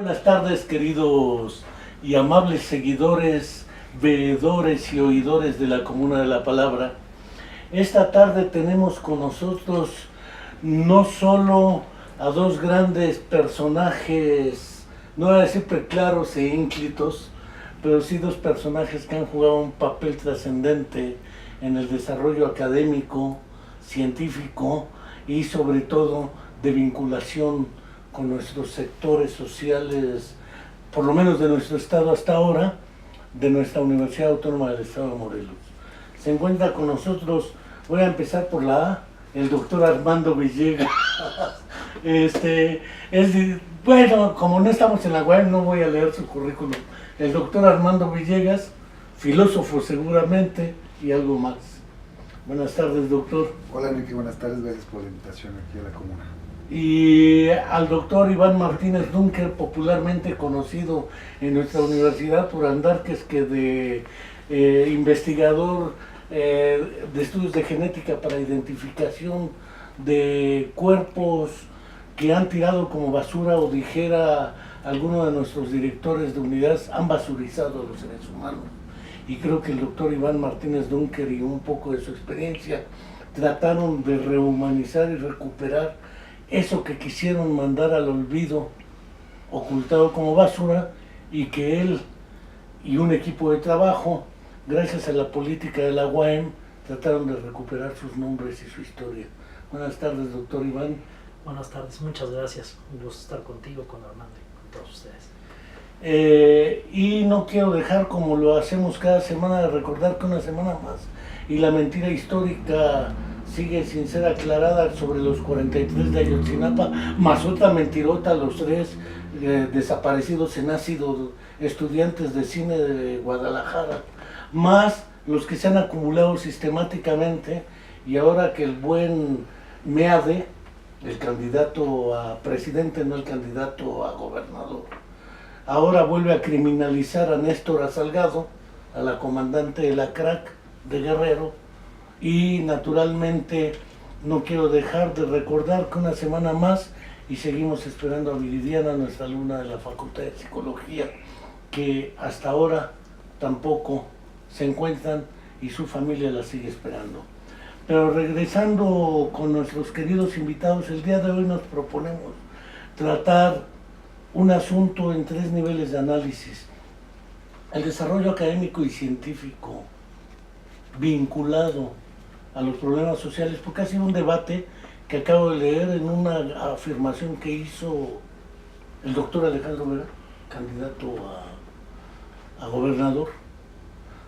Buenas tardes, queridos y amables seguidores, veedores y oidores de la Comuna de la Palabra. Esta tarde tenemos con nosotros no solo a dos grandes personajes, no voy a decir preclaros e ínclitos, pero sí dos personajes que han jugado un papel trascendente en el desarrollo académico, científico y sobre todo de vinculación con nuestros sectores sociales, por lo menos de nuestro estado hasta ahora, de nuestra Universidad Autónoma del Estado de Morelos. Se encuentra con nosotros, voy a empezar por la A, el doctor Armando Villegas. Bueno, como no estamos en la web, no voy a leer su currículum. El doctor Armando Villegas, filósofo seguramente, y algo más. Buenas tardes, doctor. Hola, Enrique, buenas tardes, gracias por la invitación aquí a la Comuna. Y al doctor Iván Martínez Dunker, popularmente conocido en nuestra universidad por andar que es que de investigador de estudios de genética para identificación de cuerpos que han tirado como basura, o dijera alguno de nuestros directores de unidades, han basurizado a los seres humanos. Y creo que el doctor Iván Martínez Dunker y un poco de su experiencia trataron de rehumanizar y recuperar eso que quisieron mandar al olvido, ocultado como basura, y que él y un equipo de trabajo, gracias a la política de la UAM, trataron de recuperar sus nombres y su historia. Buenas tardes, doctor Iván. Buenas tardes, muchas gracias. Un gusto estar contigo, con Armando y con todos ustedes. Y no quiero dejar, como lo hacemos cada semana, de recordar que una semana más y la mentira histórica sigue sin ser aclarada sobre los 43 de Ayotzinapa, más otra mentirota, los tres desaparecidos en ácido estudiantes de cine de Guadalajara, más los que se han acumulado sistemáticamente, y ahora que el buen Meade, el candidato a presidente, no el candidato a gobernador, ahora vuelve a criminalizar a Néstor Salgado, a la comandante de la CRAC de Guerrero. Y naturalmente no quiero dejar de recordar que una semana más y seguimos esperando a Viridiana, nuestra alumna de la Facultad de Psicología, que hasta ahora tampoco se encuentran y su familia la sigue esperando. Pero regresando con nuestros queridos invitados, el día de hoy nos proponemos tratar un asunto en tres niveles de análisis: el desarrollo académico y científico vinculado a los problemas sociales, porque ha sido un debate que acabo de leer en una afirmación que hizo el doctor Alejandro Vera, candidato a gobernador.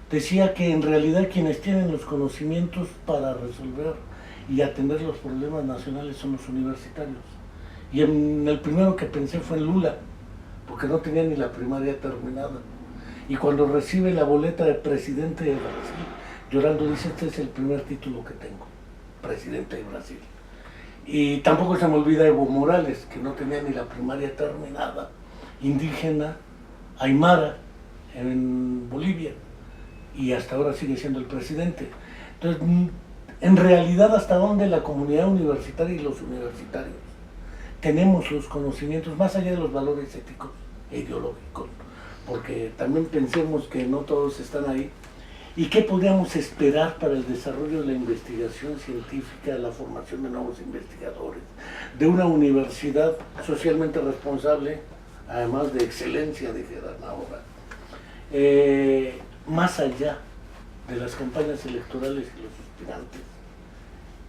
Decía que en realidad quienes tienen los conocimientos para resolver y atender los problemas nacionales son los universitarios. Y el primero que pensé fue en Lula, porque no tenía ni la primaria terminada. Y cuando recibe la boleta de presidente de Brasil, llorando dice: este es el primer título que tengo, presidente de Brasil. Y tampoco se me olvida Evo Morales, que no tenía ni la primaria terminada, indígena, aymara, en Bolivia, y hasta ahora sigue siendo el presidente. Entonces, en realidad, ¿hasta dónde la comunidad universitaria y los universitarios tenemos los conocimientos, más allá de los valores éticos e ideológicos? Porque también pensemos que no todos están ahí. ¿Y qué podríamos esperar para el desarrollo de la investigación científica, la formación de nuevos investigadores, de una universidad socialmente responsable, además de excelencia, dijeran ahora, más allá de las campañas electorales y los aspirantes?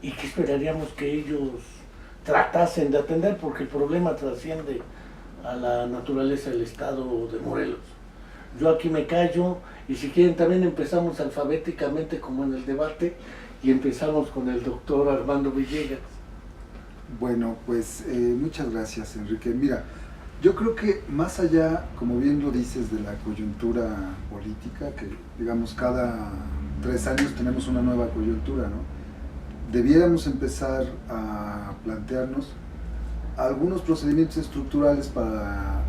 ¿Y qué esperaríamos que ellos tratasen de atender? Porque el problema trasciende a la naturaleza del Estado de Morelos. Yo aquí me callo, y si quieren también empezamos alfabéticamente como en el debate, y empezamos con el doctor Armando Villegas. Bueno, pues muchas gracias, Enrique. Mira, yo creo que más allá, como bien lo dices, de la coyuntura política, que digamos cada 3 años tenemos una nueva coyuntura, ¿no? Debiéramos empezar a plantearnos algunos procedimientos estructurales para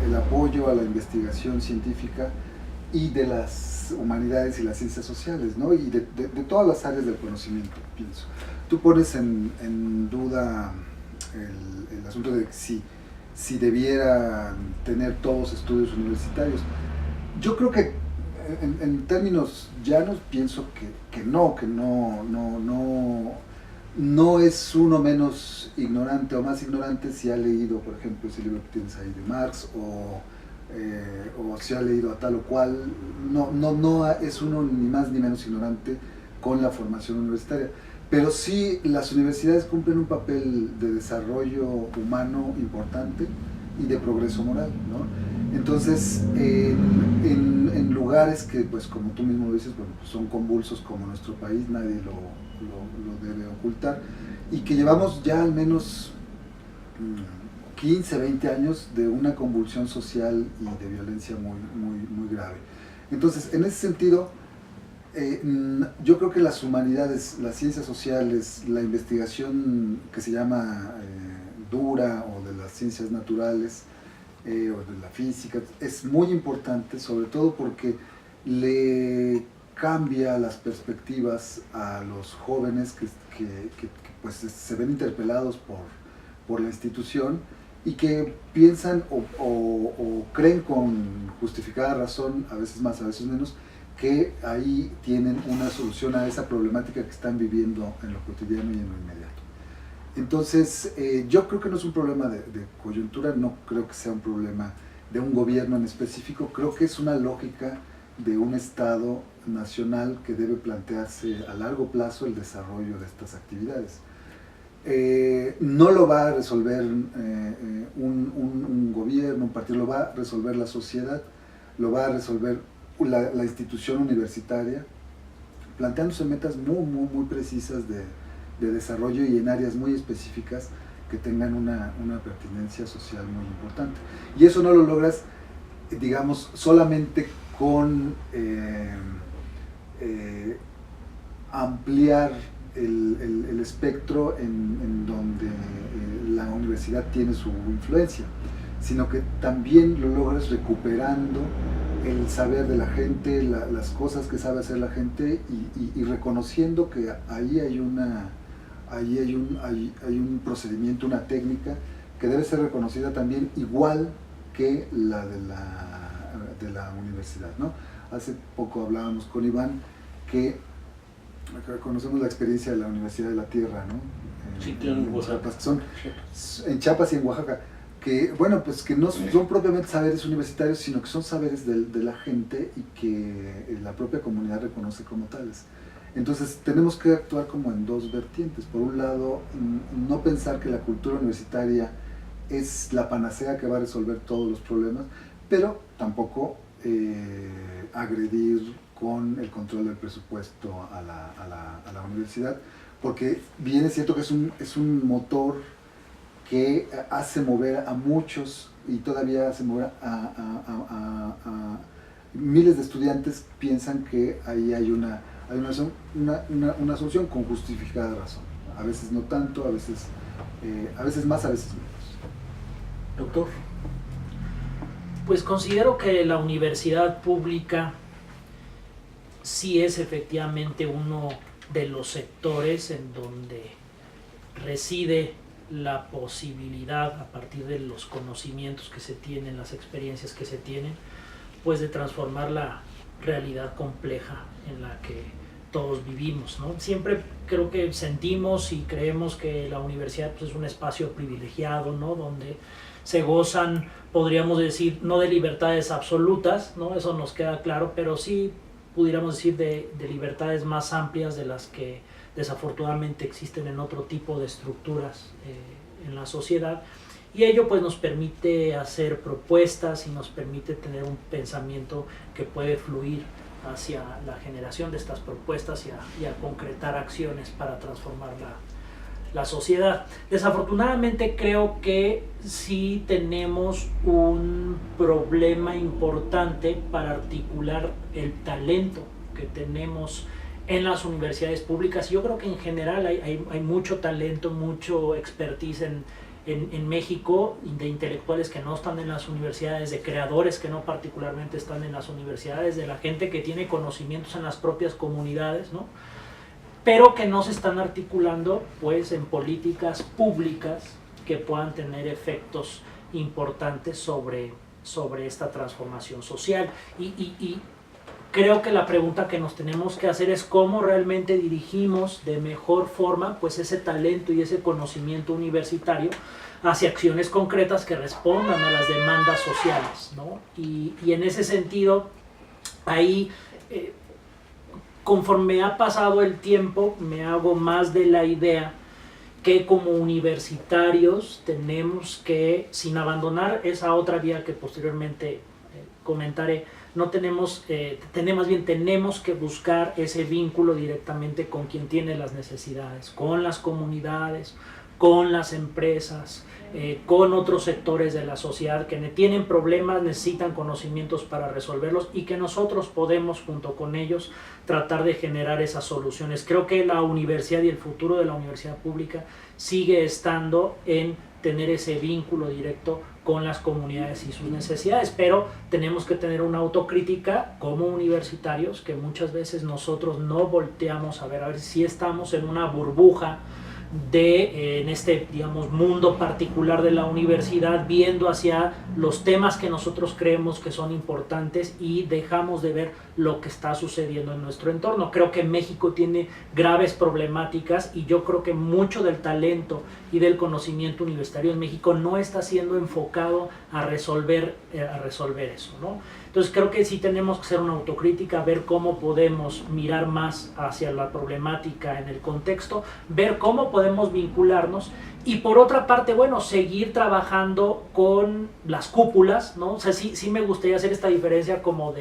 el apoyo a la investigación científica y de las humanidades y las ciencias sociales, ¿no? Y de todas las áreas del conocimiento, pienso. Tú pones en duda el asunto de si si debieran tener todos estudios universitarios. Yo creo que en términos llanos pienso que no es uno menos ignorante o más ignorante si ha leído, por ejemplo, ese libro que tienes ahí de Marx, o si ha leído a tal o cual. No es uno ni más ni menos ignorante con la formación universitaria. Pero sí, las universidades cumplen un papel de desarrollo humano importante y de progreso moral, ¿no? Entonces, en lugares que, pues como tú mismo dices, bueno, pues son convulsos como nuestro país, nadie lo debe ocultar, y que llevamos ya al menos 15, 20 años de una convulsión social y de violencia muy grave. Entonces, en ese sentido, yo creo que las humanidades, las ciencias sociales, la investigación que se llama dura, o de las ciencias naturales, o de la física, es muy importante, sobre todo porque le cambia las perspectivas a los jóvenes que pues se ven interpelados por la institución, y que piensan o creen con justificada razón, a veces más, a veces menos, que ahí tienen una solución a esa problemática que están viviendo en lo cotidiano y en lo inmediato. Entonces, yo creo que no es un problema de coyuntura, no creo que sea un problema de un gobierno en específico, creo que es una lógica de un Estado nacional que debe plantearse a largo plazo el desarrollo de estas actividades. No lo va a resolver un gobierno, un partido, lo va a resolver la sociedad, lo va a resolver la institución universitaria, planteándose metas muy precisas de desarrollo y en áreas muy específicas que tengan una pertinencia social muy importante. Y eso no lo logras, digamos, solamente con ampliar el espectro en donde la universidad tiene su influencia, sino que también lo logras recuperando el saber de la gente, las cosas que sabe hacer la gente, y reconociendo que ahí hay un procedimiento, una técnica que debe ser reconocida también igual que la de la universidad, ¿no? Hace poco hablábamos con Iván que conocemos la experiencia de la Universidad de la Tierra, ¿no? Sí, en Chiapas, que son en Chiapas y en Oaxaca, que bueno, pues que no son propiamente saberes universitarios, sino que son saberes de la gente y que la propia comunidad reconoce como tales. Entonces tenemos que actuar como en dos vertientes. Por un lado, no pensar que la cultura universitaria es la panacea que va a resolver todos los problemas, pero tampoco agredir con el control del presupuesto a la universidad, porque bien es cierto que es un motor que hace mover a muchos, y todavía hace mover a miles de estudiantes. Piensan que ahí hay una solución con justificada razón. A veces no tanto, a veces más, a veces menos. Doctor. Pues considero que la universidad pública sí es efectivamente uno de los sectores en donde reside la posibilidad, a partir de los conocimientos que se tienen, las experiencias que se tienen, pues de transformar la realidad compleja en la que todos vivimos, ¿no? Siempre creo que sentimos y creemos que la universidad, pues, es un espacio privilegiado, ¿no? Donde se gozan, podríamos decir, no de libertades absolutas, ¿no? Eso nos queda claro, pero sí pudiéramos decir de libertades más amplias de las que desafortunadamente existen en otro tipo de estructuras en la sociedad, y ello pues nos permite hacer propuestas y nos permite tener un pensamiento que puede fluir hacia la generación de estas propuestas y a concretar acciones para transformar la sociedad. Desafortunadamente creo que sí tenemos un problema importante para articular el talento que tenemos en las universidades públicas. Yo creo que en general hay mucho talento, mucho expertise en México, de intelectuales que no están en las universidades, de creadores que no particularmente están en las universidades, de la gente que tiene conocimientos en las propias comunidades, ¿no? Pero que no se están articulando pues en políticas públicas que puedan tener efectos importantes sobre esta transformación social. Y creo que la pregunta que nos tenemos que hacer es cómo realmente dirigimos de mejor forma pues ese talento y ese conocimiento universitario hacia acciones concretas que respondan a las demandas sociales, ¿no? Y en ese sentido, ahí, conforme ha pasado el tiempo, me hago más de la idea que como universitarios tenemos que, sin abandonar esa otra vía que posteriormente comentaré, no tenemos, tenemos que buscar ese vínculo directamente con quien tiene las necesidades, con las comunidades, con las empresas, con otros sectores de la sociedad que tienen problemas, necesitan conocimientos para resolverlos y que nosotros podemos junto con ellos tratar de generar esas soluciones. Creo que la universidad y el futuro de la universidad pública sigue estando en tener ese vínculo directo con las comunidades y sus necesidades, pero tenemos que tener una autocrítica como universitarios que muchas veces nosotros no volteamos a ver si estamos en una burbuja en este, digamos, mundo particular de la universidad, viendo hacia los temas que nosotros creemos que son importantes y dejamos de ver lo que está sucediendo en nuestro entorno. Creo que México tiene graves problemáticas y yo creo que mucho del talento y del conocimiento universitario en México no está siendo enfocado a resolver eso, ¿no? Entonces creo que sí tenemos que hacer una autocrítica, ver cómo podemos mirar más hacia la problemática en el contexto, ver cómo podemos vincularnos y por otra parte, bueno, seguir trabajando con las cúpulas, ¿no? O sea, sí me gustaría hacer esta diferencia como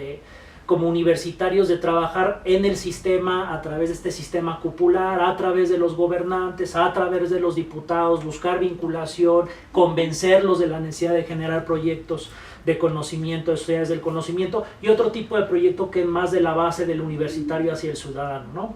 universitarios, de trabajar en el sistema, a través de este sistema cupular, a través de los gobernantes, a través de los diputados, buscar vinculación, convencerlos de la necesidad de generar proyectos de conocimiento, de sociedades del conocimiento, y otro tipo de proyecto que es más de la base del universitario hacia el ciudadano, ¿no?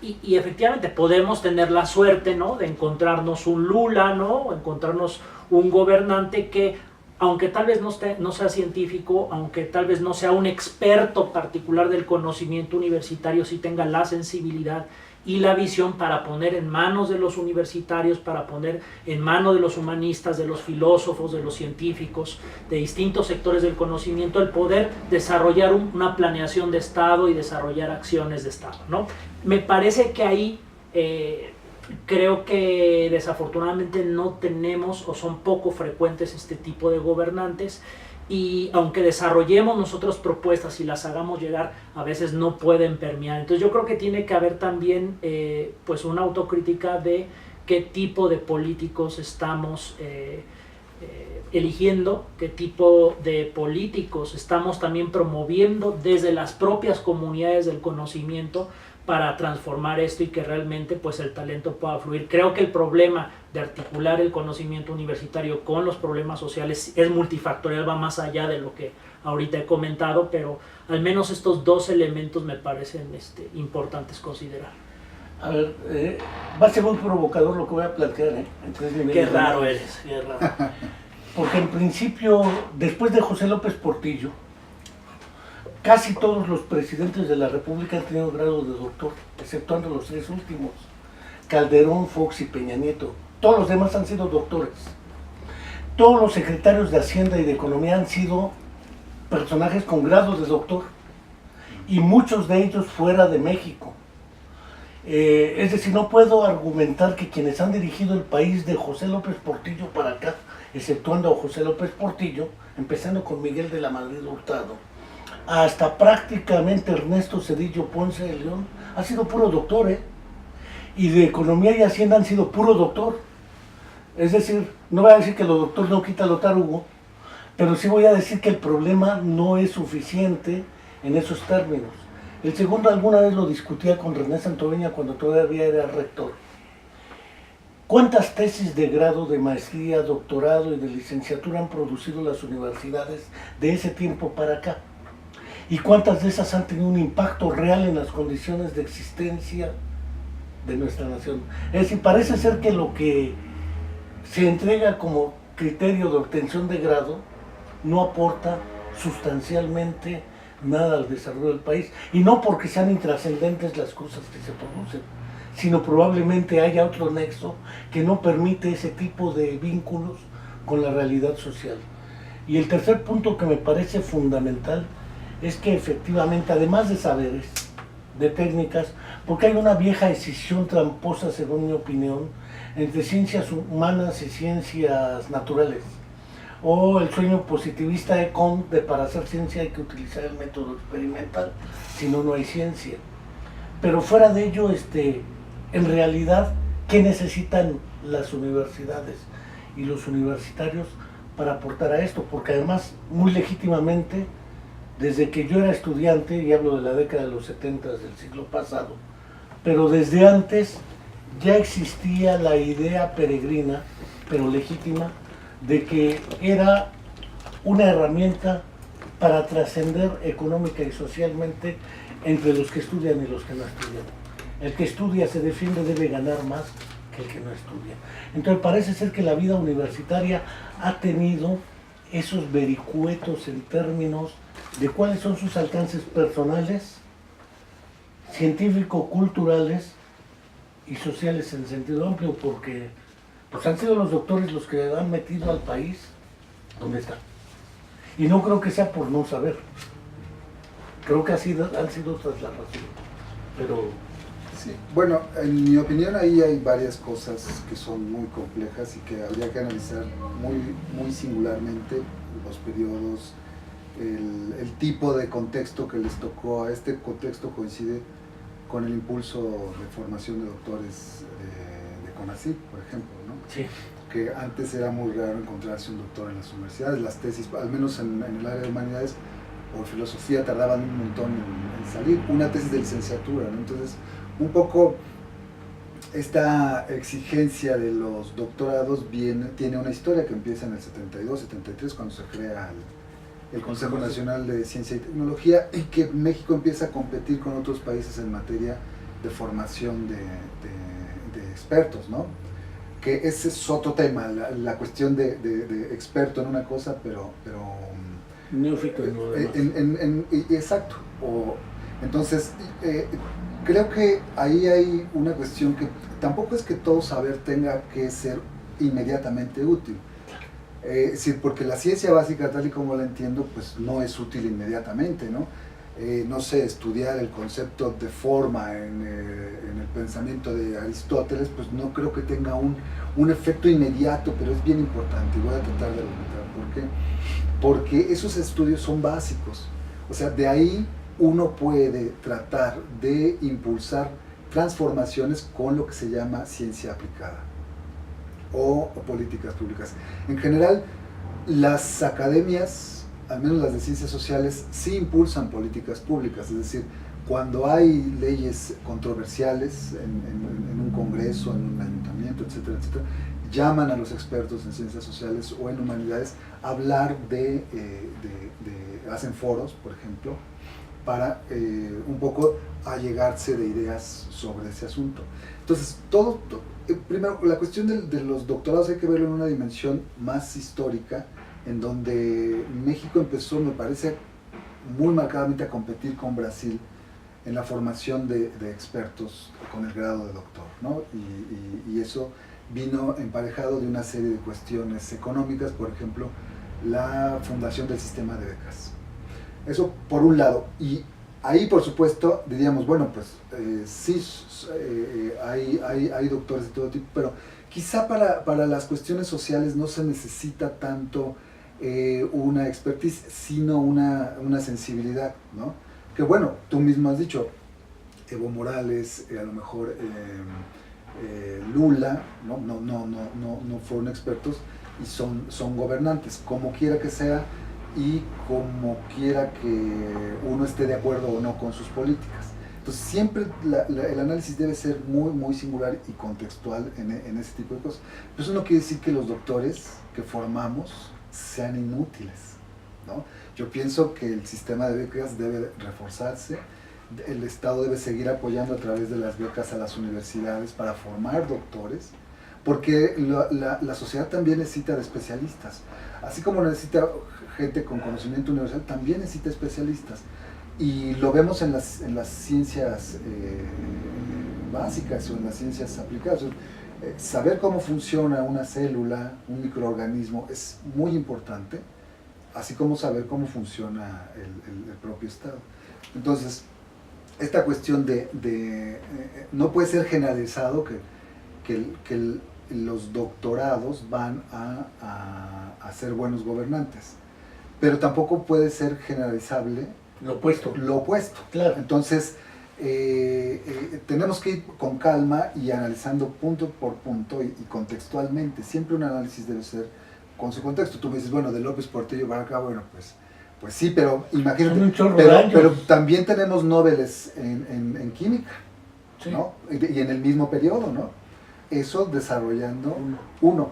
Y efectivamente podemos tener la suerte, ¿no?, de encontrarnos un Lula, ¿no?, o encontrarnos un gobernante que, aunque tal vez no sea científico, aunque tal vez no sea un experto particular del conocimiento universitario, sí tenga la sensibilidad y la visión para poner en manos de los universitarios, para poner en manos de los humanistas, de los filósofos, de los científicos, de distintos sectores del conocimiento, el poder desarrollar una planeación de Estado y desarrollar acciones de Estado, ¿no? Me parece que ahí creo que desafortunadamente no tenemos o son poco frecuentes este tipo de gobernantes. Y aunque desarrollemos nosotros propuestas y las hagamos llegar, a veces no pueden permear. Entonces yo creo que tiene que haber también pues una autocrítica de qué tipo de políticos estamos eligiendo, qué tipo de políticos estamos también promoviendo desde las propias comunidades del conocimiento para transformar esto y que realmente pues el talento pueda fluir. Creo que el problema de articular el conocimiento universitario con los problemas sociales es multifactorial, va más allá de lo que ahorita he comentado, pero al menos estos dos elementos me parecen importantes considerar. A ver, va a ser muy provocador lo que voy a plantear, ¿eh? Qué raro eres, qué raro. Porque en principio, después de José López Portillo, casi todos los presidentes de la República han tenido grado de doctor, exceptuando los tres últimos, Calderón, Fox y Peña Nieto. Todos los demás han sido doctores. Todos los secretarios de Hacienda y de Economía han sido personajes con grado de doctor, y muchos de ellos fuera de México. Es decir, no puedo argumentar que quienes han dirigido el país de José López Portillo para acá, exceptuando a José López Portillo, empezando con Miguel de la Madrid Hurtado, hasta prácticamente Ernesto Zedillo Ponce de León, ha sido puro doctor, y de Economía y Hacienda han sido puro doctor. Es decir, no voy a decir que lo doctor no quita lo tarugo, pero sí voy a decir que el problema no es suficiente en esos términos. El segundo, alguna vez lo discutía con René Santoveña cuando todavía era rector. ¿Cuántas tesis de grado, de maestría, doctorado y de licenciatura han producido las universidades de ese tiempo para acá? ¿Y cuántas de esas han tenido un impacto real en las condiciones de existencia de nuestra nación? Es decir, parece ser que lo que se entrega como criterio de obtención de grado no aporta sustancialmente nada al desarrollo del país, y no porque sean intrascendentes las cosas que se producen, sino probablemente haya otro nexo que no permite ese tipo de vínculos con la realidad social. Y el tercer punto que me parece fundamental es que efectivamente, además de saberes, de técnicas, porque hay una vieja escisión tramposa, según mi opinión, entre ciencias humanas y ciencias naturales, o el sueño positivista de Comte de para hacer ciencia hay que utilizar el método experimental, si no, no hay ciencia. Pero fuera de ello, en realidad, ¿qué necesitan las universidades y los universitarios para aportar a esto? Porque además, muy legítimamente, desde que yo era estudiante, y hablo de la década de los 70 del siglo pasado, pero desde antes ya existía la idea peregrina, pero legítima, de que era una herramienta para trascender económica y socialmente entre los que estudian y los que no estudian. El que estudia se defiende debe ganar más que el que no estudia. Entonces parece ser que la vida universitaria ha tenido esos vericuetos en términos de cuáles son sus alcances personales, científico-culturales y sociales en sentido amplio, porque pues han sido los doctores los que han metido al país donde está. Y no creo que sea por no saber. Creo que han sido otras las razones. Pero sí, bueno, en mi opinión ahí hay varias cosas que son muy complejas y que habría que analizar muy singularmente los periodos, el tipo de contexto que les tocó. A este contexto coincide con el impulso de formación de doctores de CONACYT, por ejemplo, ¿no? sí, Que antes era muy raro encontrarse un doctor en las universidades. Las tesis, al menos en el área de humanidades o filosofía, tardaban un montón en salir. Una tesis de licenciatura, ¿no? Entonces, un poco esta exigencia de los doctorados tiene una historia que empieza en el 72, 73, cuando se crea el Consejo Nacional de Ciencia y Tecnología, y que México empieza a competir con otros países en materia de formación de expertos, ¿no? Que ese es otro tema, la cuestión de experto en una cosa, pero neófito en lo demás. exacto. Entonces, creo que ahí hay una cuestión que tampoco es que todo saber tenga que ser inmediatamente útil. Es decir, porque la ciencia básica, tal y como la entiendo, pues no es útil inmediatamente, ¿no? No sé, estudiar el concepto de forma en el pensamiento de Aristóteles, pues no creo que tenga un efecto inmediato, pero es bien importante, y voy a tratar de argumentar por qué. Porque esos estudios son básicos, o sea, de ahí uno puede tratar de impulsar transformaciones con lo que se llama ciencia aplicada o políticas públicas. En general, las academias, al menos las de ciencias sociales, sí impulsan políticas públicas, es decir, cuando hay leyes controversiales en un congreso, en un ayuntamiento, etcétera, etcétera, llaman a los expertos en ciencias sociales o en humanidades a hablar hacen foros, por ejemplo, para un poco allegarse de ideas sobre ese asunto. Entonces, primero, la cuestión de los doctorados hay que verlo en una dimensión más histórica, en donde México empezó, me parece, muy marcadamente a competir con Brasil en la formación de expertos con el grado de doctor, ¿no? Y eso vino emparejado de una serie de cuestiones económicas, por ejemplo, la fundación del sistema de becas. Eso por un lado. Y ahí, por supuesto, diríamos, bueno, pues sí, hay doctores de todo tipo, pero quizá para las cuestiones sociales no se necesita tanto una expertise, sino una sensibilidad, ¿no? Que bueno, tú mismo has dicho, Evo Morales, a lo mejor Lula, no fueron expertos y son gobernantes, como quiera que sea y como quiera que uno esté de acuerdo o no con sus políticas. Entonces siempre el análisis debe ser muy singular y contextual en ese tipo de cosas. Pero eso no quiere decir que los doctores que formamos sean inútiles, ¿no? Yo pienso que el sistema de becas debe reforzarse, el Estado debe seguir apoyando a través de las becas a las universidades para formar doctores, porque la sociedad también necesita de especialistas. Así como necesita gente con conocimiento universal, también necesita especialistas. Y lo vemos en las ciencias básicas o en las ciencias aplicadas. Saber cómo funciona una célula, un microorganismo, es muy importante, así como saber cómo funciona el propio Estado. Entonces, esta cuestión no puede ser generalizado que los doctorados van a ser buenos gobernantes, pero tampoco puede ser generalizable Lo opuesto. lo opuesto. Claro. Entonces, tenemos que ir con calma y analizando punto por punto y contextualmente. Siempre un análisis debe ser con su contexto. Tú me dices, bueno, de López Portillo para acá, bueno, pues sí, pero imagínate, Son un chorro de años. pero también tenemos Nobeles en química, Sí. ¿no? Y en el mismo periodo, ¿no? Eso desarrollando uno.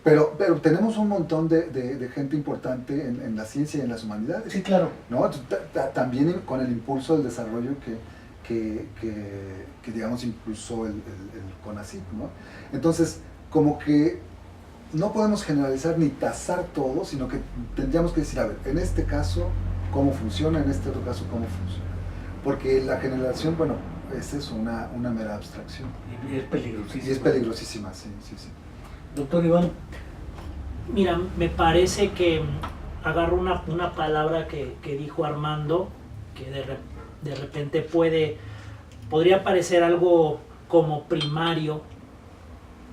Pero tenemos un montón de gente importante en la ciencia y en las humanidades, Sí, claro. ¿no? También con el impulso del desarrollo que digamos, impulsó el CONACYT, ¿no? Entonces, como que no podemos generalizar ni tasar todo, sino que tendríamos que decir, a ver, en este caso, ¿cómo funciona? En este otro caso, ¿cómo funciona? Porque la generación, bueno, esa es una mera abstracción. Y es peligrosísimo. Y es peligrosísima, sí. Doctor Iván. Mira, me parece que agarro una palabra que dijo Armando, que de repente podría parecer algo como primario,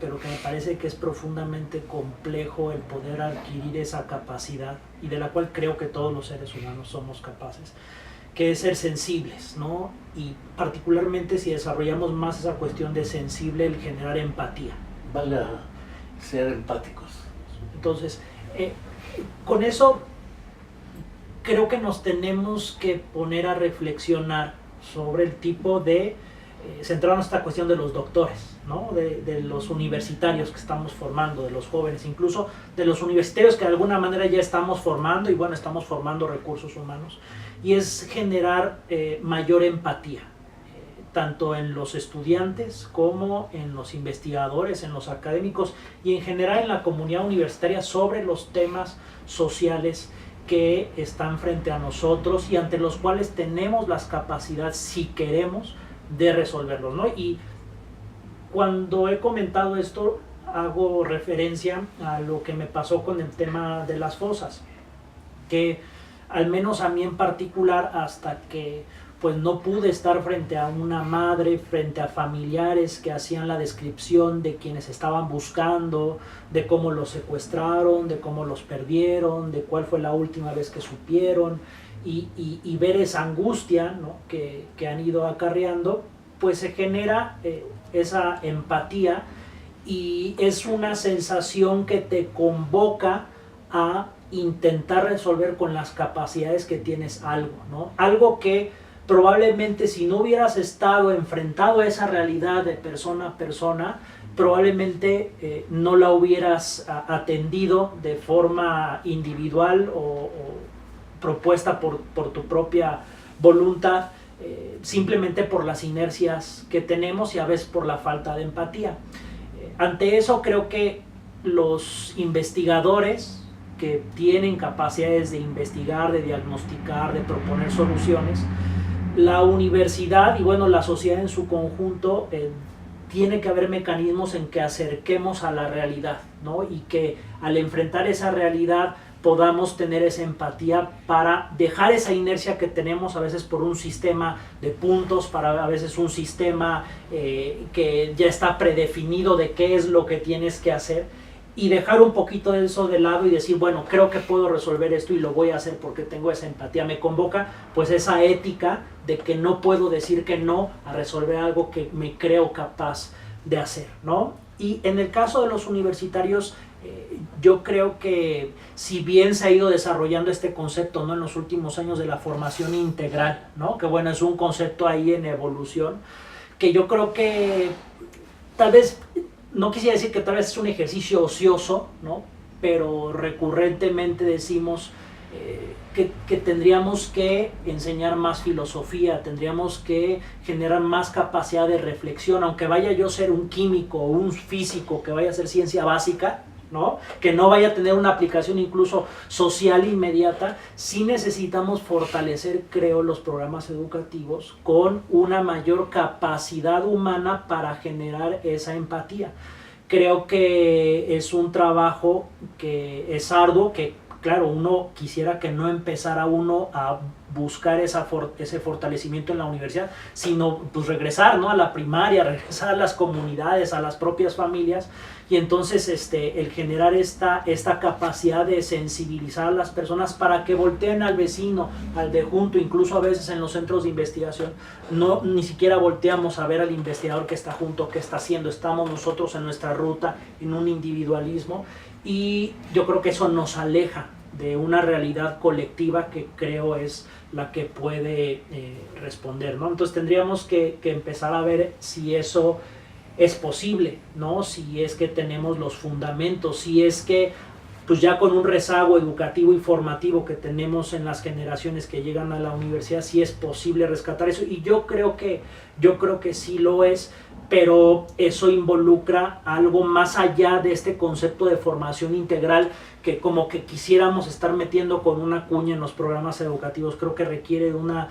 pero que me parece que es profundamente complejo el poder adquirir esa capacidad, y de la cual creo que todos los seres humanos somos capaces, que es ser sensibles, ¿no? Y particularmente si desarrollamos más esa cuestión de sensible, el generar empatía. Vale a ser empáticos. Entonces, con eso creo que nos tenemos que poner a reflexionar sobre el tipo de, centrarnos en esta cuestión de los doctores, ¿no? De los universitarios que estamos formando, de los jóvenes, incluso de los universitarios que de alguna manera ya estamos formando, y bueno, estamos formando recursos humanos, y es generar mayor empatía, tanto en los estudiantes como en los investigadores, en los académicos y en general en la comunidad universitaria, sobre los temas sociales que están frente a nosotros y ante los cuales tenemos las capacidades, si queremos, de resolverlos, ¿no? Y cuando he comentado esto, hago referencia a lo que me pasó con el tema de las fosas, que al menos a mí en particular, hasta que pues no pude estar frente a una madre, frente a familiares que hacían la descripción de quienes estaban buscando, de cómo los secuestraron, de cómo los perdieron, de cuál fue la última vez que supieron, y ver esa angustia, ¿no? que han ido acarreando, pues se genera esa empatía, y es una sensación que te convoca a intentar resolver con las capacidades que tienes algo, ¿no? Algo que probablemente si no hubieras estado enfrentado a esa realidad de persona a persona, probablemente no la hubieras atendido de forma individual o propuesta por tu propia voluntad, simplemente por las inercias que tenemos y a veces por la falta de empatía. Ante eso creo que los investigadores que tienen capacidades de investigar, de diagnosticar, de proponer soluciones, la universidad y bueno, la sociedad en su conjunto, tiene que haber mecanismos en que acerquemos a la realidad, ¿no? Y que al enfrentar esa realidad podamos tener esa empatía para dejar esa inercia que tenemos a veces por un sistema de puntos, para a veces un sistema que ya está predefinido de qué es lo que tienes que hacer, y dejar un poquito de eso de lado y decir, bueno, creo que puedo resolver esto y lo voy a hacer porque tengo esa empatía. Me convoca pues esa ética de que no puedo decir que no a resolver algo que me creo capaz de hacer, ¿no? Y en el caso de los universitarios, yo creo que si bien se ha ido desarrollando este concepto, ¿no?, en los últimos años de la formación integral, ¿no?, que bueno, es un concepto ahí en evolución, que yo creo que tal vez, no quisiera decir que tal vez es un ejercicio ocioso, ¿no?, pero recurrentemente decimos que tendríamos que enseñar más filosofía, tendríamos que generar más capacidad de reflexión, aunque vaya yo a ser un químico o un físico que vaya a ser ciencia básica, ¿no?, que no vaya a tener una aplicación incluso social inmediata. Sí necesitamos fortalecer, creo, los programas educativos con una mayor capacidad humana para generar esa empatía. creo que es un trabajo que es arduo, que claro, uno quisiera que no empezara uno a buscar ese fortalecimiento en la universidad, sino pues regresar, ¿no?, a la primaria, regresar a las comunidades, a las propias familias, y entonces el generar esta capacidad de sensibilizar a las personas para que volteen al vecino, al de junto, incluso a veces en los centros de investigación, ni siquiera volteamos a ver al investigador que está junto, qué está haciendo, estamos nosotros en nuestra ruta, en un individualismo, y yo creo que eso nos aleja de una realidad colectiva que creo es la que puede responder, ¿no? Entonces tendríamos que empezar a ver si eso es posible, ¿no? Si es que tenemos los fundamentos, si es que pues ya con un rezago educativo y formativo que tenemos en las generaciones que llegan a la universidad, si es posible rescatar eso, y yo creo que sí lo es, pero eso involucra algo más allá de este concepto de formación integral que como que quisiéramos estar metiendo con una cuña en los programas educativos. Creo que requiere de una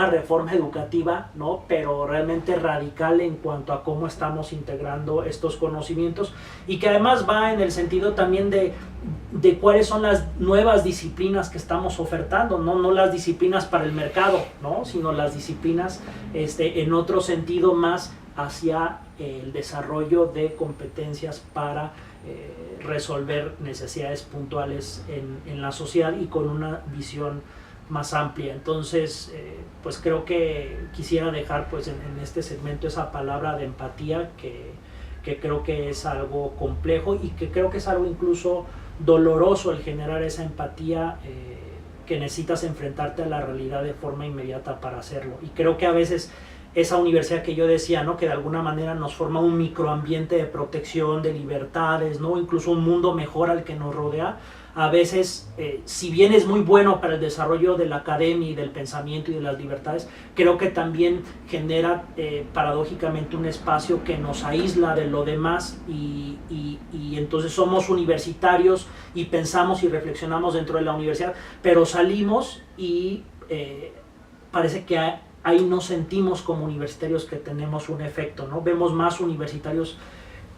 reforma educativa, ¿no?, pero realmente radical en cuanto a cómo estamos integrando estos conocimientos, y que además va en el sentido también de cuáles son las nuevas disciplinas que estamos ofertando, no las disciplinas para el mercado, ¿no?, sino las disciplinas en otro sentido más hacia el desarrollo de competencias para resolver necesidades puntuales en la sociedad y con una visión más amplia. Entonces, pues creo que quisiera dejar pues en este segmento esa palabra de empatía que creo que es algo complejo y que creo que es algo incluso doloroso el generar esa empatía, que necesitas enfrentarte a la realidad de forma inmediata para hacerlo. Y creo que a veces esa universidad que yo decía, ¿no?, que de alguna manera nos forma un microambiente de protección, de libertades, ¿no?, incluso un mundo mejor al que nos rodea, a veces, si bien es muy bueno para el desarrollo de la academia y del pensamiento y de las libertades, creo que también genera paradójicamente un espacio que nos aísla de lo demás, y entonces somos universitarios y pensamos y reflexionamos dentro de la universidad, pero salimos y parece que ahí no sentimos como universitarios que tenemos un efecto, ¿no? Vemos más universitarios,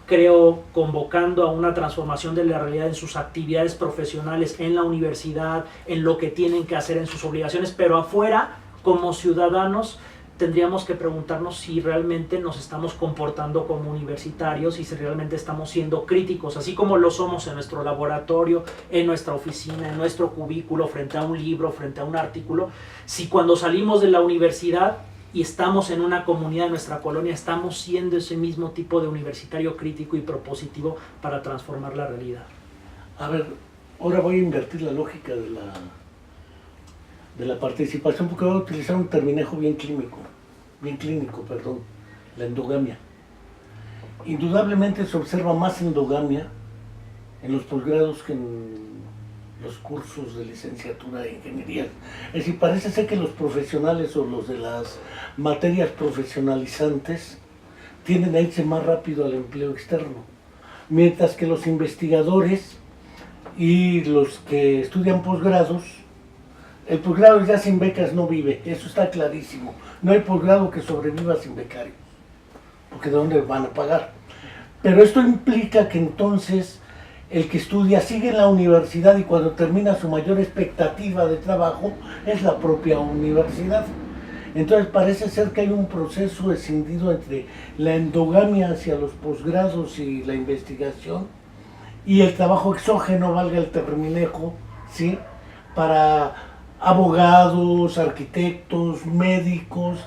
creo, convocando a una transformación de la realidad en sus actividades profesionales, en la universidad, en lo que tienen que hacer, en sus obligaciones, pero afuera, como ciudadanos, tendríamos que preguntarnos si realmente nos estamos comportando como universitarios y si realmente estamos siendo críticos, así como lo somos en nuestro laboratorio, en nuestra oficina, en nuestro cubículo, frente a un libro, frente a un artículo. Si cuando salimos de la universidad y estamos en una comunidad de nuestra colonia, estamos siendo ese mismo tipo de universitario crítico y propositivo para transformar la realidad. A ver, ahora voy a invertir la lógica de la participación, porque voy a utilizar un terminejo bien clínico, la endogamia. Indudablemente se observa más endogamia en los posgrados que en los cursos de licenciatura de ingeniería. Es decir, parece ser que los profesionales o los de las materias profesionalizantes tienden a irse más rápido al empleo externo, mientras que los investigadores y los que estudian posgrados, el posgrado ya sin becas no vive, eso está clarísimo. No hay posgrado que sobreviva sin becarios, porque ¿de dónde van a pagar? Pero esto implica que entonces el que estudia sigue en la universidad y cuando termina su mayor expectativa de trabajo es la propia universidad. Entonces parece ser que hay un proceso escindido entre la endogamia hacia los posgrados y la investigación y el trabajo exógeno, valga el terminejo, ¿sí?, para abogados, arquitectos, médicos,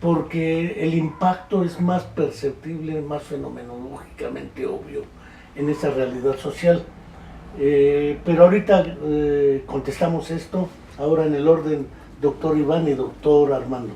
porque el impacto es más perceptible, más fenomenológicamente obvio en esa realidad social. Pero ahorita contestamos esto, ahora en el orden, doctor Iván y doctor Armando.